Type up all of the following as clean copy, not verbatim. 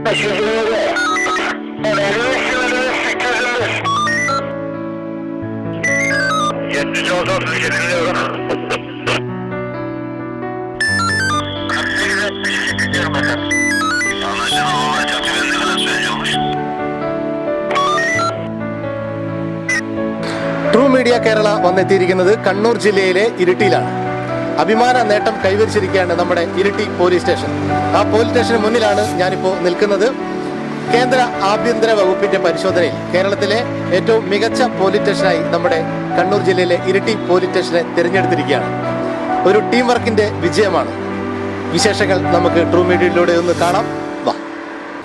True media Kerala വന്നെത്തിയിരിക്കുന്നത് Kannur ജില്ലയിലെ ഇരിട്ടിയിലാണ്. അഭിമാന നേട്ടം കൈവരിച്ചിരിക്കുകയാണ് നമ്മുടെ ഇരിട്ടി പോലീസ് സ്റ്റേഷൻ. ആ പോലീസ് സ്റ്റേഷന് മുന്നിലാണ് ഞാനിപ്പോൾ നിൽക്കുന്നത്. കേന്ദ്ര ആഭ്യന്തര വകുപ്പിന്റെ പരിശോധനയിൽ കേരളത്തിലെ ഏറ്റവും മികച്ച പോലീസ് സ്റ്റേഷനായി നമ്മുടെ കണ്ണൂർ ജില്ലയിലെ ഇരിട്ടി പോലീസ് സ്റ്റേഷനെ തിരഞ്ഞെടുത്തിരിക്കുകയാണ്. ഒരു ടീം വർക്കിന്റെ വിജയമാണ്. വിശേഷങ്ങൾ നമുക്ക് ട്രൂ മീഡിയയിലൂടെ ഒന്ന് കാണാം. വാ.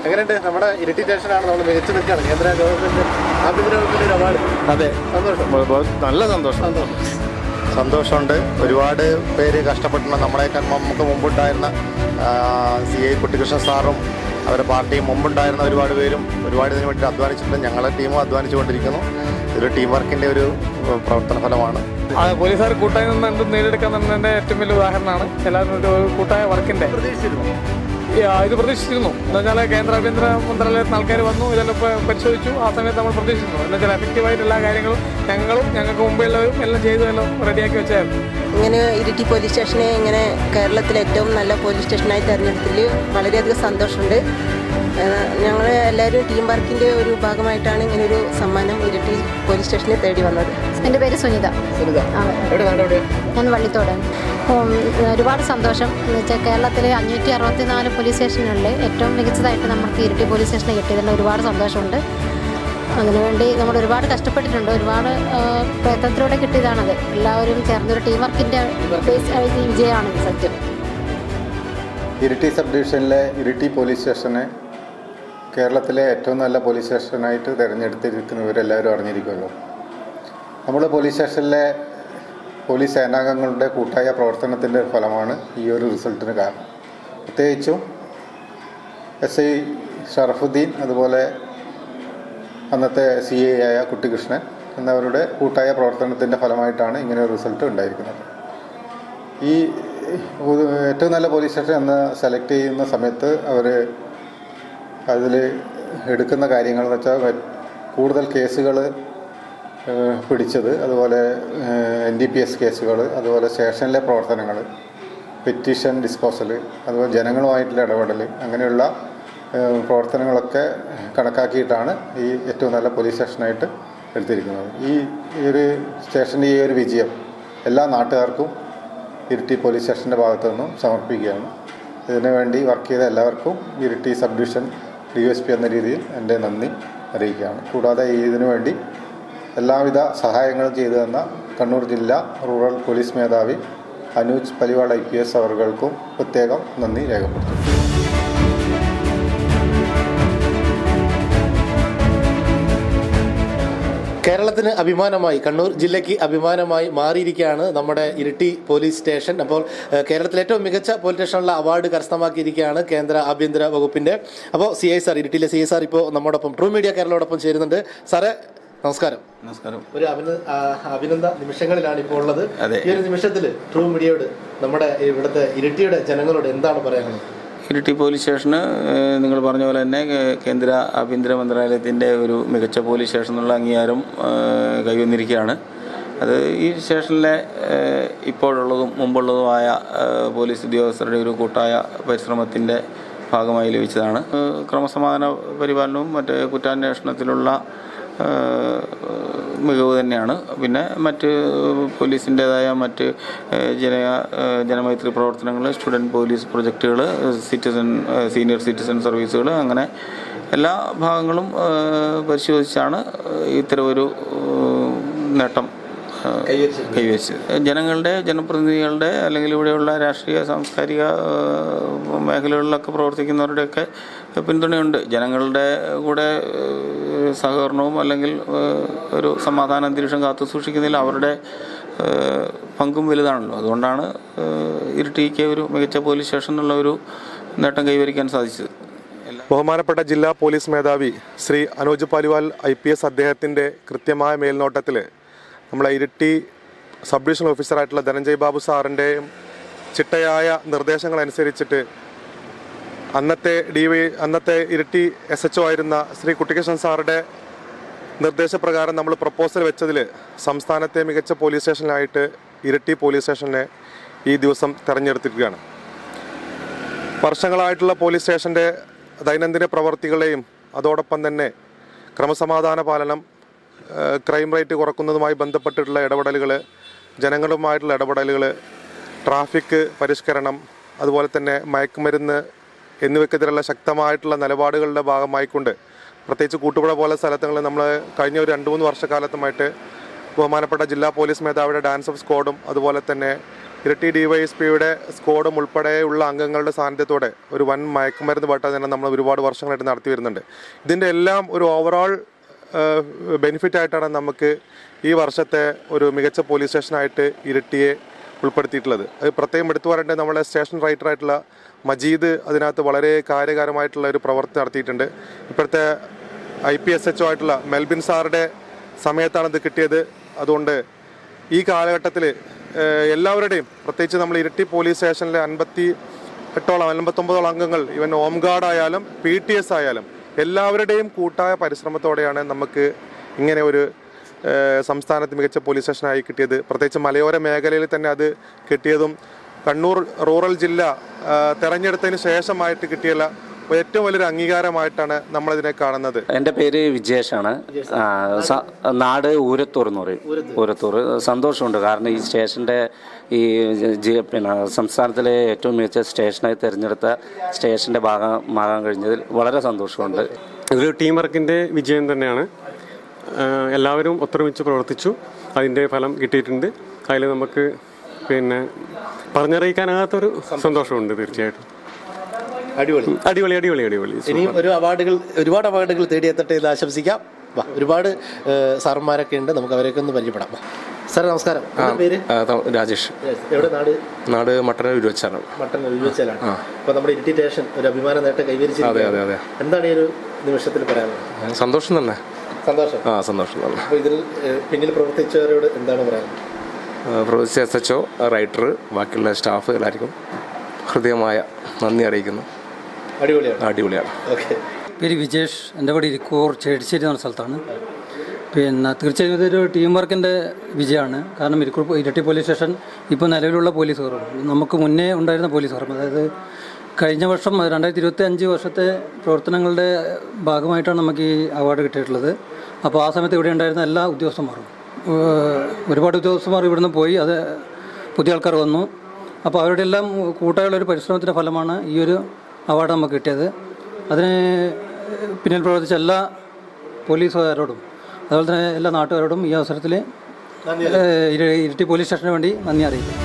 എങ്ങനെയുണ്ട്? നമ്മുടെ ഇരിട്ടി സ്റ്റേഷനാണ് നമ്മൾ മികച്ചു നിൽക്കുകയാണ്. കേന്ദ്ര ഗവൺമെന്റ് ആഭ്യന്തര വകുപ്പിന്റെ ഒരു അവാർഡ്. അതെ, സന്തോഷം, നല്ല സന്തോഷമുണ്ട്. ഒരുപാട് പേര് കഷ്ടപ്പെട്ടിട്ടുണ്ട്. നമ്മളെക്കാൾ നമുക്ക് മുമ്പുണ്ടായിരുന്ന CI കുട്ടികൃഷ്ണൻ സാറും അവരുടെ പാർട്ടിയും മുമ്പുണ്ടായിരുന്ന ഒരുപാട് പേരും ഒരുപാട് ഇതിനു വേണ്ടി അധ്വാനിച്ചിട്ടുണ്ട്. ഞങ്ങളുടെ ടീമും അധ്വാനിച്ചുകൊണ്ടിരിക്കുന്നു. ഇതൊരു ടീം വർക്കിൻ്റെ ഒരു പ്രവർത്തന ഫലമാണ്. പോലീസുകാർ കൂട്ടായി നിന്ന് എന്തും നേടിയെടുക്കാമെന്നതിൻ്റെ ഏറ്റവും വലിയ ഉദാഹരണമാണ്. എല്ലാവരും ഒരു കൂട്ടായ വർക്കിൻ്റെ ഇത് പ്രതീക്ഷിച്ചിരുന്നു. എന്ന് വെച്ചാൽ കേന്ദ്ര ആഭ്യന്തര മന്ത്രാലയത്തിന് ആൾക്കാർ വന്നു, ഇതെല്ലാം പരിശോധിച്ചു. ആ സമയത്ത് നമ്മൾ പ്രതീക്ഷിച്ചിരുന്നു. എന്ന് വെച്ചാൽ എഫക്റ്റീവായിട്ട് എല്ലാ കാര്യങ്ങളും ഞങ്ങൾക്ക് മുമ്പുള്ളവരും എല്ലാം ചെയ്തു എല്ലാം റെഡിയാക്കി വെച്ചായിരുന്നു. ഇങ്ങനെ ഇരിട്ടി പോലീസ് സ്റ്റേഷനെ ഇങ്ങനെ കേരളത്തിലെ ഏറ്റവും നല്ല പോലീസ് സ്റ്റേഷനായി തിരഞ്ഞെടുത്തതിൽ വളരെയധികം സന്തോഷമുണ്ട്. ഞങ്ങൾ എല്ലാവരും ടീം വർക്കിൻ്റെ ഒരു ഭാഗമായിട്ടാണ് ഇങ്ങനൊരു സമ്മാനം ഇരിട്ടി പോലീസ് സ്റ്റേഷനെ തേടി വന്നത്. എൻ്റെ പേര് സുനിത. ഞാൻ വള്ളിത്തോടാണ്. ഒരുപാട് സന്തോഷം. എന്ന് വെച്ചാൽ കേരളത്തിലെ 564 പോലീസ് സ്റ്റേഷനുകളിൽ ഏറ്റവും മികച്ചതായിട്ട് നമുക്ക് ഇരിട്ടി പോലീസ് സ്റ്റേഷനെ കിട്ടിയതിൽ ഒരുപാട് സന്തോഷമുണ്ട്. അതിനുവേണ്ടി നമ്മൾ ഒരുപാട് കഷ്ടപ്പെട്ടിട്ടുണ്ട്. ഒരുപാട് പ്രയത്നത്തിലൂടെ കിട്ടിയതാണത്. എല്ലാവരും ചേർന്നൊരു ടീം വർക്കിൻ്റെ വിജയമാണ് സത്യം. ഇരിട്ടി സബ് ഡിവിഷനിലെ ഇരിട്ടി പോലീസ് സ്റ്റേഷനെ കേരളത്തിലെ ഏറ്റവും നല്ല പോലീസ് സ്റ്റേഷനായിട്ട് തിരഞ്ഞെടുത്തിരിക്കുന്നവരെല്ലാവരും അറിഞ്ഞിരിക്കുമല്ലോ. നമ്മുടെ പോലീസ് സ്റ്റേഷനിലെ പോലീസ് സേനാംഗങ്ങളുടെ കൂട്ടായ പ്രവർത്തനത്തിൻ്റെ ഫലമാണ് ഈ ഒരു റിസൾട്ടിന് കാരണം. പ്രത്യേകിച്ചും SI ഷറഫുദ്ദീൻ, അതുപോലെ അന്നത്തെ CI ആയ കുട്ടികൃഷ്ണൻ എന്നവരുടെ കൂട്ടായ പ്രവർത്തനത്തിൻ്റെ ഫലമായിട്ടാണ് ഇങ്ങനെ ഒരു റിസൾട്ട് ഉണ്ടായിരിക്കുന്നത്. ഈ ഏറ്റവും നല്ല പോലീസ് സ്റ്റേഷൻ എന്ന് സെലക്ട് ചെയ്യുന്ന സമയത്ത് അവർ അതിൽ എടുക്കുന്ന കാര്യങ്ങളെന്ന് വെച്ചാൽ കൂടുതൽ കേസുകൾ പിടിച്ചത്, അതുപോലെ NDPS കേസുകൾ, അതുപോലെ സ്റ്റേഷനിലെ പ്രവർത്തനങ്ങൾ, പെറ്റീഷൻ ഡിസ്പോസൽ, അതുപോലെ ജനങ്ങളുമായിട്ടുള്ള ഇടപെടൽ, അങ്ങനെയുള്ള പ്രവർത്തനങ്ങളൊക്കെ കണക്കാക്കിയിട്ടാണ് ഈ ഏറ്റവും നല്ല പോലീസ് സ്റ്റേഷനായിട്ട് എടുത്തിരിക്കുന്നത്. ഈ ഒരു സ്റ്റേഷൻ്റെ ഈ ഒരു വിജയം എല്ലാ നാട്ടുകാർക്കും ഇരിട്ടി പോലീസ് സ്റ്റേഷൻ്റെ ഭാഗത്തു നിന്നും സമർപ്പിക്കുകയാണ്. ഇതിനു വേണ്ടി വർക്ക് ചെയ്ത എല്ലാവർക്കും ഇരിട്ടി സബ് ഡിവിഷൻ DSP എന്ന രീതിയിൽ എൻ്റെ നന്ദി അറിയിക്കുകയാണ്. കൂടാതെ ഇതിനു വേണ്ടി എല്ലാവിധ സഹായങ്ങളും ചെയ്തു തന്ന കണ്ണൂർ ജില്ലാ റൂറൽ പോലീസ് മേധാവി അനൂജ് പലിവാൾ IPS അവർക്കും പ്രത്യേകം നന്ദി രേഖപ്പെടുത്തുന്നു. കേരളത്തിന് അഭിമാനമായി, കണ്ണൂർ ജില്ലയ്ക്ക് അഭിമാനമായി മാറിയിരിക്കുകയാണ് നമ്മുടെ ഇരിട്ടി പോലീസ് സ്റ്റേഷൻ. അപ്പോൾ കേരളത്തിലെ ഏറ്റവും മികച്ച പോലീസ് സ്റ്റേഷനുള്ള അവാർഡ് കരസ്ഥമാക്കിയിരിക്കുകയാണ് കേന്ദ്ര ആഭ്യന്തര വകുപ്പിൻ്റെ. അപ്പോൾ CI സാർ, ഇരിട്ടിയിലെ CI സാർ ഇപ്പോൾ നമ്മോടൊപ്പം ട്രൂ മീഡിയ കേരളയോടൊപ്പം ചേരുന്നുണ്ട്. സാറേ നമസ്കാരം. ഒരു അഭിനന്ദ നിമിഷങ്ങളിലാണ് ഇപ്പോൾ ഉള്ളത്. ഈ ഒരു നിമിഷത്തിൽ ട്രൂ മീഡിയയോട്, നമ്മുടെ ഇവിടുത്തെ ഇരിട്ടിയുടെ ജനങ്ങളോട് എന്താണ് പറയാനുള്ളത്? ഇരിട്ടി പോലീസ് സ്റ്റേഷന് നിങ്ങൾ പറഞ്ഞ പോലെ തന്നെ കേന്ദ്ര ആഭ്യന്തര മന്ത്രാലയത്തിൻ്റെ ഒരു മികച്ച പോലീസ് സ്റ്റേഷൻ എന്നുള്ള അംഗീകാരം കൈവന്നിരിക്കുകയാണ്. അത് ഈ സ്റ്റേഷനിലെ ഇപ്പോഴുള്ളതും മുമ്പുള്ളതുമായ പോലീസ് ഉദ്യോഗസ്ഥരുടെ ഒരു കൂട്ടായ പരിശ്രമത്തിൻ്റെ ഭാഗമായി ലഭിച്ചതാണ്. ക്രമസമാധാന പരിപാലനവും മറ്റ് കുറ്റാന്വേഷണത്തിലുള്ള മികവ് തന്നെയാണ്. പിന്നെ മറ്റ് പോലീസിൻ്റേതായ മറ്റ് ജനമൈത്രി പ്രവർത്തനങ്ങൾ, സ്റ്റുഡൻറ്റ് പോലീസ് പ്രൊജക്റ്റുകൾ, സീനിയർ സിറ്റിസൺ സർവീസുകൾ, അങ്ങനെ എല്ലാ ഭാഗങ്ങളും പരിശോധിച്ചാണ് ഇത്തരമൊരു നേട്ടം കൈവരിച്ചത്. ജനപ്രതിനിധികളുടെ അല്ലെങ്കിൽ ഇവിടെയുള്ള രാഷ്ട്രീയ സാംസ്കാരിക മേഖലകളിലൊക്കെ പ്രവർത്തിക്കുന്നവരുടെയൊക്കെ പിന്തുണയുണ്ട്. ജനങ്ങളുടെ കൂടെ സഹകരണവും അല്ലെങ്കിൽ ഒരു സമാധാന അന്തരീക്ഷം കാത്തു സൂക്ഷിക്കുന്നതിൽ അവരുടെ പങ്കും വലുതാണല്ലോ. അതുകൊണ്ടാണ് ഇരിട്ടിക്ക് ഒരു മികച്ച പോലീസ് സ്റ്റേഷൻ എന്നുള്ള ഒരു നേട്ടം കൈവരിക്കാൻ സാധിച്ചത്. ബഹുമാനപ്പെട്ട ജില്ലാ പോലീസ് മേധാവി ശ്രീ അനൂജ് പലിവാൾ IPS അദ്ദേഹത്തിൻ്റെ കൃത്യമായ മേൽനോട്ടത്തിൽ നമ്മളെ ഇരിട്ടി സബ് ഡിവിഷണൽ ഓഫീസറായിട്ടുള്ള ധനഞ്ജയ് ബാബു സാറിൻ്റെയും ചിട്ടയായ നിർദ്ദേശങ്ങളനുസരിച്ചിട്ട് അന്നത്തെ ഇരിട്ടി SHO ആയിരുന്ന ശ്രീ കുട്ടിക്കൃഷ്ണൻ സാറുടെ നിർദ്ദേശപ്രകാരം നമ്മൾ പ്രപ്പോസൽ വെച്ചതിൽ സംസ്ഥാനത്തെ മികച്ച പോലീസ് സ്റ്റേഷനിലായിട്ട് ഇരിട്ടി പോലീസ് സ്റ്റേഷനെ ഈ ദിവസം തിരഞ്ഞെടുത്തിരിക്കുകയാണ്. വർഷങ്ങളായിട്ടുള്ള പോലീസ് സ്റ്റേഷൻ്റെ ദൈനംദിന പ്രവർത്തികളെയും അതോടൊപ്പം തന്നെ ക്രമസമാധാന പാലനം, ക്രൈം റേറ്റ് കുറക്കുന്നതുമായി ബന്ധപ്പെട്ടിട്ടുള്ള ഇടപെടലുകൾ, ജനങ്ങളുമായിട്ടുള്ള ഇടപെടലുകൾ, ട്രാഫിക് പരിഷ്കരണം, അതുപോലെ തന്നെ മയക്കുമരുന്ന് എന്നിവയ്ക്കെതിരെയുള്ള ശക്തമായിട്ടുള്ള നിലപാടുകളുടെ ഭാഗമായിക്കൊണ്ട് പ്രത്യേകിച്ച് കൂട്ടുപുഴ പോലെ സ്ഥലങ്ങളിൽ നമ്മൾ കഴിഞ്ഞ ഒരു 2-3 വർഷക്കാലത്തുമായിട്ട് ബഹുമാനപ്പെട്ട ജില്ലാ പോലീസ് മേധാവിയുടെ ഡാൻസ് ഓഫ് സ്ക്വാഡും അതുപോലെ തന്നെ ഇരിട്ടി DYSPയുടെ സ്ക്വാഡും ഉൾപ്പെടെയുള്ള അംഗങ്ങളുടെ സാന്നിധ്യത്തോടെ ഒരു വൻ മയക്കുമരുന്ന് വേട്ട തന്നെ നമ്മൾ ഒരുപാട് വർഷങ്ങളായിട്ട് നടത്തി വരുന്നുണ്ട്. ഇതിൻ്റെ എല്ലാം ഒരു ഓവറോൾ ബെനിഫിറ്റ് ആയിട്ടാണ് നമുക്ക് ഈ വർഷത്തെ ഒരു മികച്ച പോലീസ് സ്റ്റേഷനായിട്ട് ഇരിട്ടിയെ ഉൾപ്പെടുത്തിയിട്ടുള്ളത്. അത് പ്രത്യേകം എടുത്തു പറയേണ്ടത് നമ്മളെ സ്റ്റേഷൻ റൈറ്ററായിട്ടുള്ള മജീദ് അതിനകത്ത് വളരെ കാര്യകരമായിട്ടുള്ള ഒരു പ്രവൃത്തി നടത്തിയിട്ടുണ്ട്. ഇപ്പോഴത്തെ IPSHO ആയിട്ടുള്ള മെൽബിൻ സാറുടെ സമയത്താണ് ഇത് കിട്ടിയത്. അതുകൊണ്ട് ഈ കാലഘട്ടത്തിൽ എല്ലാവരുടെയും പ്രത്യേകിച്ച് നമ്മൾ ഇരിട്ടി പോലീസ് സ്റ്റേഷനിലെ 59 അംഗങ്ങൾ, ഇവൻ ഹോം ഗാർഡ് ആയാലും PTS ആയാലും എല്ലാവരുടെയും കൂട്ടായ പരിശ്രമത്തോടെയാണ് നമുക്ക് ഇങ്ങനെ ഒരു സംസ്ഥാനത്ത് മികച്ച പോലീസ് സ്റ്റേഷനായി കിട്ടിയത്. പ്രത്യേകിച്ച് മലയോര മേഖലയിൽ തന്നെ അത് കിട്ടിയതും കണ്ണൂർ റൂറൽ ജില്ല തെരഞ്ഞെടുത്തതിന് ശേഷമായിട്ട് കിട്ടിയുള്ള ഏറ്റവും വലിയൊരു അംഗീകാരമായിട്ടാണ് നമ്മളതിനെ കാണുന്നത്. എൻ്റെ പേര് വിജേഷാണ്. നാട് ഊരത്തൂർ എന്ന് പറയും. ഊരത്തൂർ. സന്തോഷമുണ്ട്. കാരണം ഈ സ്റ്റേഷൻ്റെ സംസ്ഥാനത്തിലെ ഏറ്റവും മികച്ച സ്റ്റേഷനായി തിരഞ്ഞെടുത്ത സ്റ്റേഷൻ്റെ ഭാഗമാകാൻ കഴിഞ്ഞതിൽ വളരെ സന്തോഷമുണ്ട്. ഇതൊരു ടീം വർക്കിൻ്റെ വിജയം തന്നെയാണ്. എല്ലാവരും ഒത്തൊരുമിച്ച് പ്രവർത്തിച്ചു. അതിൻ്റെ ഫലം കിട്ടിയിട്ടുണ്ട്. അതിൽ നമുക്ക് പറഞ്ഞറിയിക്കാനാകാത്തൊരു സന്തോഷമുണ്ട്. തീർച്ചയായിട്ടും അടിപൊളി. ഇനിയും ഒരുപാട് അവാർഡുകൾ തേടിയെത്തട്ടെ എന്ന് ആശംസിക്കാം. ഒരുപാട് സാറന്മാരൊക്കെ ഉണ്ട്, നമുക്ക് അവരെയൊക്കെ ഒന്ന് പരിചയപ്പെടാം. സാർ നമസ്കാരം. പേര്? രാജേഷ്. എവിടെ നാട്? നാട് മട്ടന്നൂർ ഉരുവച്ചാലാണ്. അപ്പോൾ നമ്മുടെ ഇരിട്ടി സ്റ്റേഷൻ ഒരു അഭിമാന നേട്ടം കൈവരിച്ചിരിക്കുകയാണ്. അതെ. എന്താണ് ഈ ഒരു നിമിഷത്തിൽ പറയാനുള്ളത്? സന്തോഷം തന്നെ. സന്തോഷം തന്നെ. അപ്പോൾ ഇതിൽ പിന്നിൽ പ്രവർത്തിച്ചവരോട് എന്താണ് പറയാനുള്ളത്? പ്രൊഫസർ SHO, റൈറ്റർ, ബാക്കിയുള്ള സ്റ്റാഫ് എല്ലാവർക്കും ഹൃദയമായ നന്ദി അറിയിക്കുന്നു. അടിപൊളിയാണ്. പേര് വിജേഷ്. എൻ്റെ ഇവിടെ ഇരിക്കൂർ ചേടിശ്ശേരി എന്ന സ്ഥലത്താണ്. തീർച്ചയായും ഇതൊരു ടീം വർക്കിൻ്റെ വിജയമാണ്. കാരണം ഇരിട്ടി പോലീസ് സ്റ്റേഷൻ ഇപ്പോൾ നിലവിലുള്ള പോലീസ് കുറവും നമുക്ക് മുന്നേ ഉണ്ടായിരുന്ന പോലീസ് കുറവും, അതായത് കഴിഞ്ഞ വർഷം 2025 വർഷത്തെ പ്രവർത്തനങ്ങളുടെ ഭാഗമായിട്ടാണ് നമുക്ക് ഈ അവാർഡ് കിട്ടിയിട്ടുള്ളത്. അപ്പോൾ ആ സമയത്ത് ഇവിടെ ഉണ്ടായിരുന്ന എല്ലാ ഉദ്യോഗസ്ഥന്മാരും, ഒരുപാട് ഉദ്യോഗസ്ഥന്മാർ ഇവിടുന്ന് പോയി, അത് പുതിയ ആൾക്കാർ വന്നു. അപ്പോൾ അവരുടെ എല്ലാം കൂട്ടായുള്ളൊരു പരിശ്രമത്തിൻ്റെ ഫലമാണ് ഈ ഒരു അവാർഡ് നമുക്ക് കിട്ടിയത്. അതിന് പിന്നിൽ പ്രവർത്തിച്ച എല്ലാ പോലീസുകാരോടും അതുപോലെ തന്നെ എല്ലാ നാട്ടുകാരോടും ഈ അവസരത്തിൽ ഇരിട്ടി പോലീസ് സ്റ്റേഷന് വേണ്ടി നന്ദി അറിയിക്കും.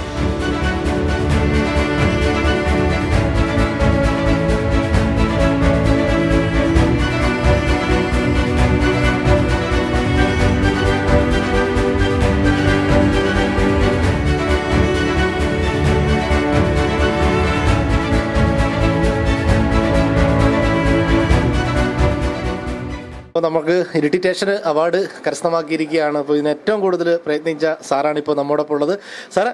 അപ്പോൾ നമുക്ക് ഇരിട്ടി സ്റ്റേഷന് അവാർഡ് കരസ്ഥമാക്കിയിരിക്കുകയാണ്. അപ്പോൾ ഇതിന് ഏറ്റവും കൂടുതൽ പ്രയത്നിച്ച സാറാണ് ഇപ്പോൾ നമ്മോടൊപ്പം ഉള്ളത്. സാറേ,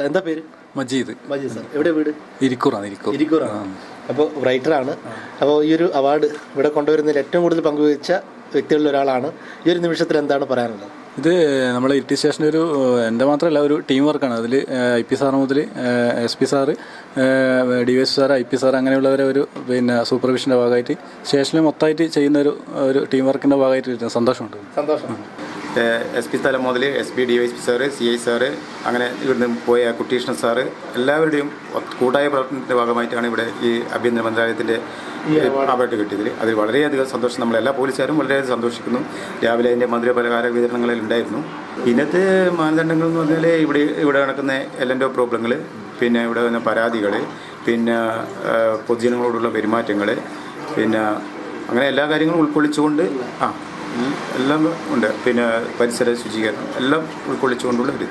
എന്താ പേര്? മജീദ് സാർ. എവിടെ വീട്? ഇരിക്കൂറാണ്. അപ്പോൾ റൈറ്ററാണ്. അപ്പോൾ ഈ ഒരു അവാർഡ് ഇവിടെ കൊണ്ടുവരുന്നതിൽ ഏറ്റവും കൂടുതൽ പങ്കുവച്ച വ്യക്തികളിൽ ഒരാളാണ്. ഈ ഒരു നിമിഷത്തിൽ എന്താണ് പറയാനുള്ളത്? ഇത് നമ്മളെ ഇരിട്ടി സ്റ്റേഷൻ്റെ ഒരു എൻ്റെ മാത്രമല്ല ഒരു ടീം വർക്കാണ്. അതിൽ IP സാർ മുതൽ SP sir, DYSP sir, IP sir അങ്ങനെയുള്ളവരെ ഒരു സൂപ്പർവിഷൻ്റെ ഭാഗമായിട്ട് സ്റ്റേഷനിൽ മൊത്തമായിട്ട് ചെയ്യുന്ന ഒരു ടീം വർക്കിൻ്റെ ഭാഗമായിട്ട് സന്തോഷമുണ്ട്. SP തലം മുതൽ SP, DYSP sir, CI sir, അങ്ങനെ ഇവിടുന്ന് പോയ കുട്ടീഷ്ണൻ സാറ്, എല്ലാവരുടെയും കൂട്ടായ പ്രവർത്തനത്തിൻ്റെ ഭാഗമായിട്ടാണ് ഇവിടെ ഈ ആഭ്യന്തര മന്ത്രാലയത്തിൻ്റെ അവാർഡ് കിട്ടിയതിൽ. അതിൽ വളരെയധികം സന്തോഷം. നമ്മളെല്ലാ പോലീസുകാരും വളരെയധികം സന്തോഷിക്കുന്നു. രാവിലെ അതിൻ്റെ മധുര പലഹാര വിതരണങ്ങളിൽ ഉണ്ടായിരുന്നു. ഇന്നത്തെ മാനദണ്ഡങ്ങൾ എന്ന് പറഞ്ഞാൽ ഇവിടെ നടക്കുന്ന LNO പ്രോബ്ലങ്ങൾ, പിന്നെ ഇവിടെ വന്ന പരാതികൾ, പിന്നെ പൊതുജനങ്ങളോടുള്ള പെരുമാറ്റങ്ങൾ, പിന്നെ അങ്ങനെ എല്ലാ കാര്യങ്ങളും ഉൾക്കൊള്ളിച്ചുകൊണ്ട് എല്ലാം ഉണ്ട്. പിന്നെ പരിസര ശുചീകരണം എല്ലാം ഉൾക്കൊള്ളിച്ചുകൊണ്ടുള്ള ഒരു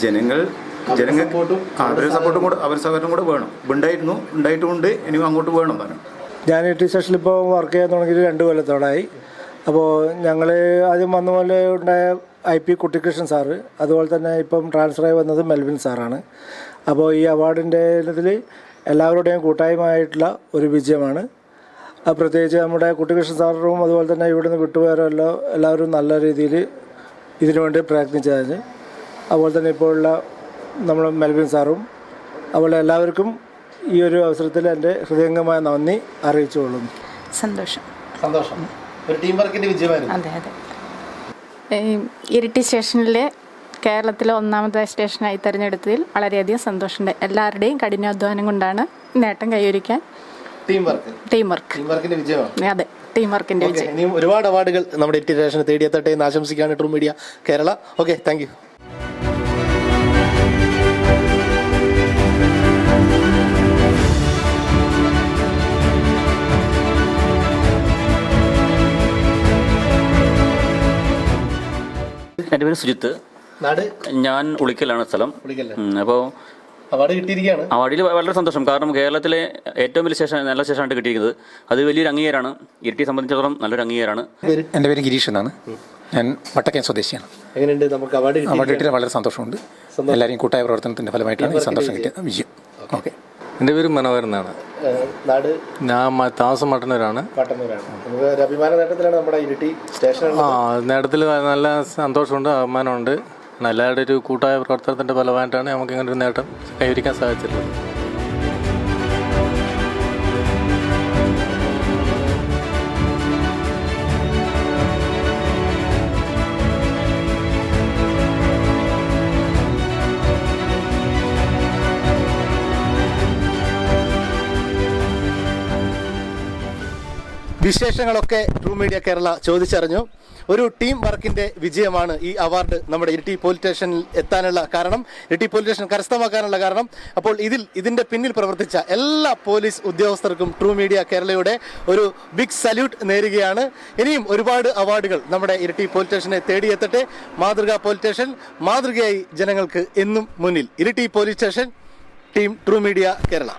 ജനങ്ങൾക്ക് അവരുടെ സപ്പോർട്ടും കൂടെ അവരുടെ സഹകരണം കൂടെ വേണം. ഉണ്ടായിട്ടുമുണ്ട്, ഇനിയും അങ്ങോട്ട് വേണം താനും. ഞാൻ ഇരിട്ടി സ്റ്റേഷനിൽ ഇപ്പോൾ വർക്ക് ചെയ്യാൻ തുടങ്ങിയിട്ട് 2 കൊല്ലത്തോളമായി. അപ്പോൾ ഞങ്ങൾ ആദ്യം വന്ന പോലെ ഉണ്ടായ IP കുട്ടിക്കൃഷ്ണൻ സാറ്, അതുപോലെ തന്നെ ഇപ്പം ട്രാൻസ്ഫറായി വന്നത് മെൽവിൻ സാറാണ്. അപ്പോൾ ഈ അവാർഡിൻ്റെ ഇതിൽ എല്ലാവരുടെയും കൂട്ടായ്മയായിട്ടുള്ള ഒരു വിജയമാണ്. പ്രത്യേകിച്ച് നമ്മുടെ കുട്ടികൃഷ്ണൻ സാറും അതുപോലെ തന്നെ ഇവിടുന്ന് വിട്ടുപോയവരെല്ലാം എല്ലാവരും നല്ല രീതിയിൽ ഇതിനുവേണ്ടി പ്രയത്നിച്ചതിന്, അതുപോലെ തന്നെ ഇപ്പോഴുള്ള നമ്മുടെ മെൽവിൻ സാറും അതുപോലെ എല്ലാവർക്കും ഈ ഒരു അവസരത്തിൽ എൻ്റെ ഹൃദയംഗമായ നന്ദി അറിയിച്ചുകൊള്ളുന്നു. സന്തോഷം. ഒരു ടീം വർക്കിന്റെ വിജയമായിരുന്നു. അതെ അതെ. ഇരിട്ടി സ്റ്റേഷനിലെ കേരളത്തിലെ ഒന്നാമത്തെ സ്റ്റേഷനായി തിരഞ്ഞെടുത്തതിൽ വളരെയധികം സന്തോഷമുണ്ട്. എല്ലാവരുടെയും കഠിനാധ്വാനം കൊണ്ടാണ് നേട്ടം കൈവരിക്കാൻ ടീം വർക്കിന്റെ വിജയമാണ്. അതെ, ടീം വർക്കിന്റെ വിജയം. ഇനിയും ഒരുപാട് അവാർഡുകൾ നമ്മുടെ ഇരിട്ടി സ്റ്റേഷന് തേടിയെത്തട്ടെ എന്ന് ആശംസിക്കുകയാണ് true media Kerala. Okay, thank you. എൻ്റെ പേര് സുജിത്ത്. ഞാൻ ഉളിക്കലാണ് സ്ഥലം. അപ്പോൾ അവാർഡ് കിട്ടിയിരിക്കുകയാണ്. അവാർഡിൽ വളരെ സന്തോഷം. കാരണം കേരളത്തിലെ ഏറ്റവും വലിയ സ്റ്റേഷൻ, നല്ല സ്റ്റേഷനായിട്ട് കിട്ടിയിരിക്കുന്നത്. അത് വലിയൊരു അംഗീകാരമാണ്. ഇരിട്ടിയെ സംബന്ധിച്ചിടത്തോളം നല്ലൊരു അംഗീകാരമാണ്. എൻ്റെ പേര് ഗിരീഷ് എന്നാണ്. ഞാൻ വട്ടക്കയം സ്വദേശിയാണ്. എങ്ങനെയുണ്ട് നമുക്ക് അവാർഡ് കിട്ടിയത്? വളരെ സന്തോഷമുണ്ട്. എല്ലാവരെയും കൂട്ടായ പ്രവർത്തനത്തിൻ്റെ ഫലമായിട്ടാണ് ഈ സന്തോഷം കിട്ടിയത്, വിജയം. ഓക്കെ. എൻ്റെ പേര് മനോഹരൻ എന്നാണ്. ഞാൻ താമസം മട്ടന്നൂരാണ്. അഭിമാന നേട്ടത്തിലാണ് നമ്മുടെ ഇരിട്ടി സ്റ്റേഷൻ. നേട്ടത്തിൽ നല്ല സന്തോഷമുണ്ട്, അഭിമാനമുണ്ട്. എല്ലാവരുടെ ഒരു കൂട്ടായ പ്രവർത്തനത്തിൻ്റെ ഫലമായിട്ടാണ് നമുക്ക് ഇങ്ങനെ ഒരു നേട്ടം കൈവരിക്കാൻ സാധിച്ചിട്ടുള്ളത്. വിശേഷങ്ങളൊക്കെ ട്രൂ മീഡിയ കേരള ചോദിച്ചറിഞ്ഞു. ഒരു ടീം വർക്കിന്റെ വിജയമാണ് ഈ അവാർഡ് നമ്മുടെ ഇരിട്ടി പോലീസ് സ്റ്റേഷനിൽ എത്താനുള്ള കാരണം, ഇരിട്ടി പോലീസ് സ്റ്റേഷൻ കരസ്ഥമാക്കാനുള്ള കാരണം. അപ്പോൾ ഇതിന്റെ പിന്നിൽ പ്രവർത്തിച്ച എല്ലാ പോലീസ് ഉദ്യോഗസ്ഥർക്കും ട്രൂ മീഡിയ കേരളയുടെ ഒരു ബിഗ് സല്യൂട്ട് നേരുകയാണ്. ഇനിയും ഒരുപാട് അവാർഡുകൾ നമ്മുടെ ഇരിട്ടി പോലീസ് സ്റ്റേഷനെ തേടിയെത്തട്ടെ. മാതൃകാ പോലീസ് സ്റ്റേഷൻ, മാതൃകയായി ജനങ്ങൾക്ക് എന്നും മുന്നിൽ. Iritty police station, team true media Kerala.